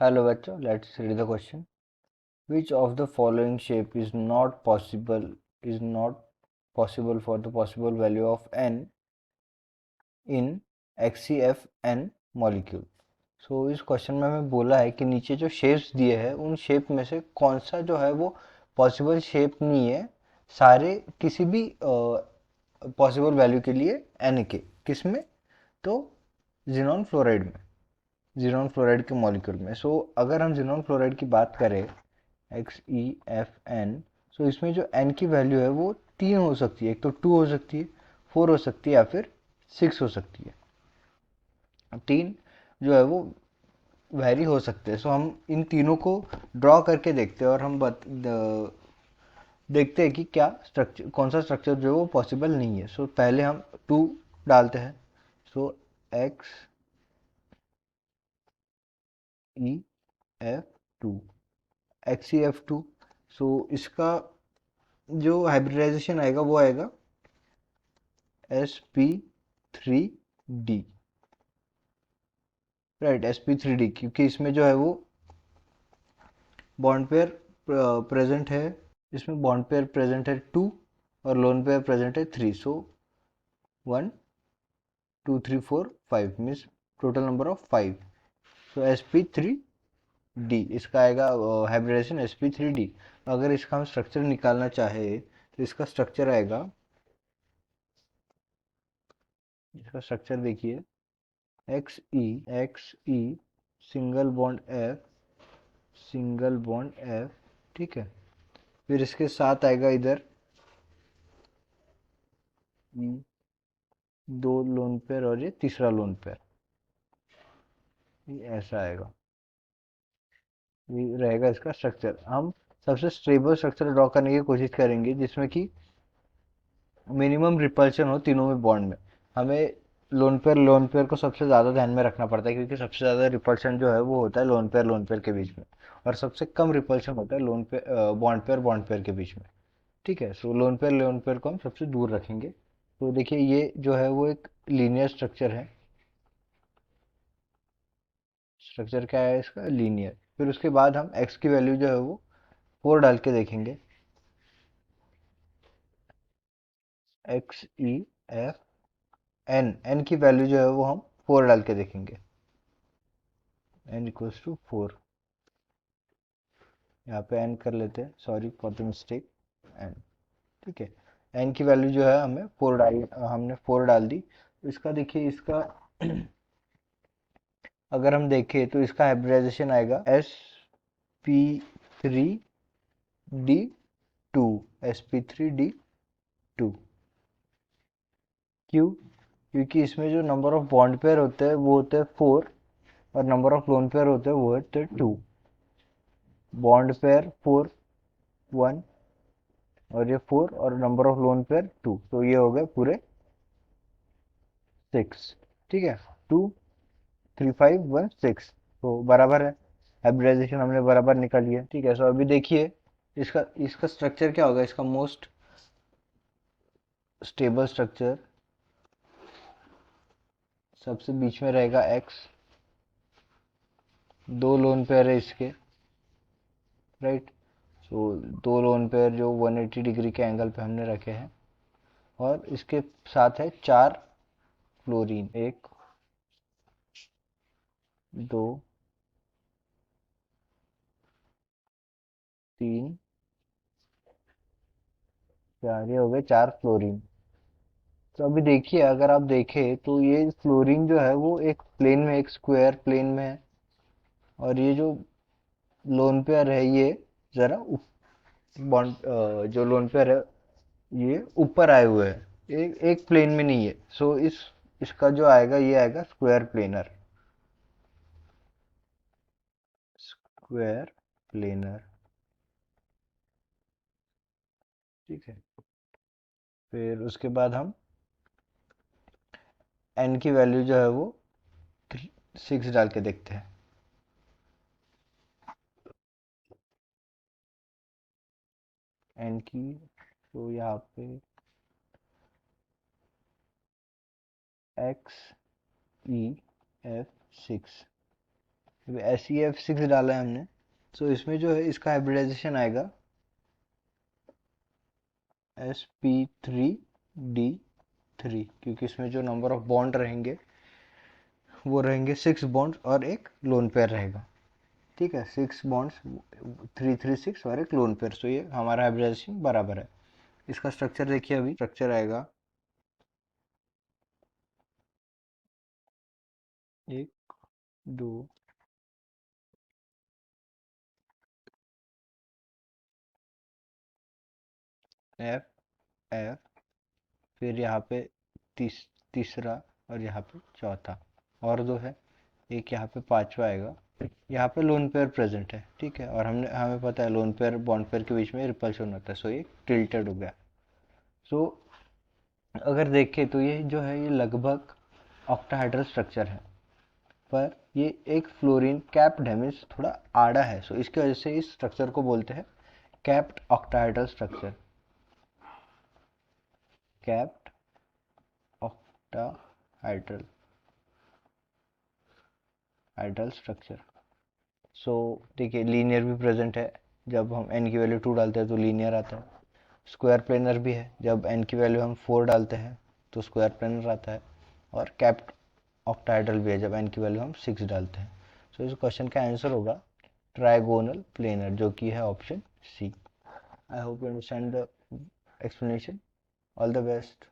Hello बच्चों, let's read the question. Which of the following shape is not possible for the possible value of n in HCFN molecule? So इस question में हमें बोला है कि नीचे जो शेप्स दिए हैं उन शेप में से कौन सा जो है वो पॉसिबल शेप नहीं है सारे किसी भी पॉसिबल वैल्यू के लिए n के किस में, तो जिनॉन फ्लोराइड में, जिनॉन फ्लोराइड के मॉलिक्यूल में। सो अगर हम जिनॉन फ्लोराइड की बात करें XeFN, सो इसमें जो n की वैल्यू है वो 3 हो सकती है। एक तो 2 हो सकती है, 4 हो सकती है या फिर 6 हो सकती है। 3 जो है वो वैरी हो सकते हैं। सो हम इन तीनों को ड्रॉ करके देखते हैं और हम देखते हैं कि क्या स्ट्रक्चर, कौन सा स्ट्रक्चर जो है वो पॉसिबल नहीं है। सो पहले हम 2 डालते हैं। सो XeF2, XeF2। सो इसका जो हाइब्रिडाइजेशन आएगा वो आएगा sp3d, राइट, sp3d, क्योंकि इसमें जो है वो बॉन्ड पेयर प्रेजेंट है। इसमें बॉन्ड पेयर प्रेजेंट है 2 और लोन पेयर प्रेजेंट है 3। सो 1 2 3 4 5 means total number of 5। So sp3d इसका आएगा हाइब्रिडाइजेशन sp3d। अगर इसका हम स्ट्रक्चर निकालना चाहे तो इसका स्ट्रक्चर आएगा, इसका स्ट्रक्चर देखिए, X E single bond F, single bond F, ठीक है। फिर इसके साथ आएगा इधर दो लोन पेयर और ये तीसरा लोन पेयर, ये ऐसा आएगा, ये रहेगा इसका स्ट्रक्चर। हम सबसे स्टेबल स्ट्रक्चर ड्रॉ करने की कोशिश करेंगे जिसमें कि मिनिमम रिपल्शन हो तीनों में बॉन्ड में। हमें लोन पेयर को सबसे ज़्यादा ध्यान में रखना पड़ता है क्योंकि सबसे ज़्यादा रिपल्शन जो है वो होता है लोन पेयर के बीच में, और सबसे कम रिपल्शन होता है बॉन्ड पेयर के बीच में, ठीक है। सो लोन पेयर को हम सबसे दूर रखेंगे। तो देखिए ये जो है वो एक लीनियर स्ट्रक्चर है। स्ट्रक्चर क्या है इसका, लीनियर। फिर उसके बाद हम x की वैल्यू जो है वो 4 डाल के देखेंगे। XeFN की वैल्यू जो है वो हम 4 डाल के देखेंगे। n इक्वल्स टू 4, यहाँ पे n कर लेते हैं, sorry for the mistake, n, ठीक है। n की वैल्यू जो है हमने 4 डाल दी। तो इसका देखिए, इसका अगर हम देखें तो इसका हाइब्रिडाइजेशन आएगा sp3d2, sp3d2। क्यों? क्योंकि इसमें जो नंबर ऑफ बॉन्ड पेयर होते हैं वो होते हैं 4 और नंबर ऑफ लोन पेयर होते हैं वो होते हैं 2। बॉन्ड पेयर 4 1 और ये 4 और नंबर ऑफ लोन पेयर 2, तो ये हो गए पूरे 6, ठीक है। 2 3 5 1 6, तो बराबर है, हाइब्रिडाइजेशन हमने बराबर निकाल लिया, ठीक है। सो अभी देखिए इसका इसका स्ट्रक्चर क्या होगा, इसका मोस्ट स्टेबल स्ट्रक्चर सबसे बीच में रहेगा x, दो लोन पेयर है इसके, राइट। सो दो लोन पेयर जो 180 डिग्री के एंगल पे हमने रखे हैं, और इसके साथ है 4 फ्लोरीन, 1 2 3 4, ये हो गए 4 फ्लोरीन। तो अभी देखिए, अगर आप देखें तो ये फ्लोरीन जो है वो एक प्लेन में, एक स्क्वायर प्लेन में है, और ये जो लोन पेयर है ये जरा बॉन्ड, जो लोन पेयर है ये ऊपर आए हुए हैं, एक प्लेन में नहीं है। सो इसका जो आएगा ये आएगा स्क्वायर प्लेनर, स्क्वायर प्लेनर, ठीक है। फिर उसके बाद हम n की वैल्यू जो है वो 6 डाल के देखते हैं। n की, तो यहाँ पे XeF6, SeF6 डाला है हमने, तो इसमें जो है इसका हाइब्रिडाइजेशन आएगा sp3d3, क्योंकि इसमें जो नंबर ऑफ बॉन्ड रहेंगे वो रहेंगे 6 बॉन्ड और एक लोन पेयर रहेगा। ठीक है, 6 बॉन्ड्स, 3 3 6 और एक लोन पेयर, तो ये हमारा हाइब्रिडाइजेशन बराबर है। इसका स्ट्रक्चर देखिए, अभी स्ट्रक्चर आएगा 1 2 एफ एफ, फिर यहाँ पे तीसरा, और यहाँ पे चौथा, और दो है, एक यहाँ पे पांचवा आएगा। यहाँ पे लोन पेयर प्रेजेंट है, ठीक है, और हमें पता है लोन पेयर बॉन्ड पेयर के बीच में रिपल्शन होता है, सो ये टिल्टेड हो गया। सो अगर देखें तो ये जो है ये लगभग ऑक्टाहाइड्रल स्ट्रक्चर है, पर ये एक फ्लोरीन कैप्ड है, मीन्स थोड़ा आड़ा है, सो इसकी वजह से इस स्ट्रक्चर को बोलते हैं capped octahedral structure. Capped octahedral hydral structure. So देखिए, लीनियर भी प्रेजेंट है, जब हम n की वैल्यू 2 डालते हैं तो लीनियर आता है। स्क्वायर प्लेनर भी है, जब n की वैल्यू हम 4 डालते हैं तो स्क्वायर प्लेनर आता है। और कैप्ड ऑक्टाहाइड्रल भी है, जब n की वैल्यू हम 6 डालते हैं। सो इस क्वेश्चन का आंसर होगा ट्राइगोनल प्लेनर, जो कि है option C. I hope you understand the explanation. All the best.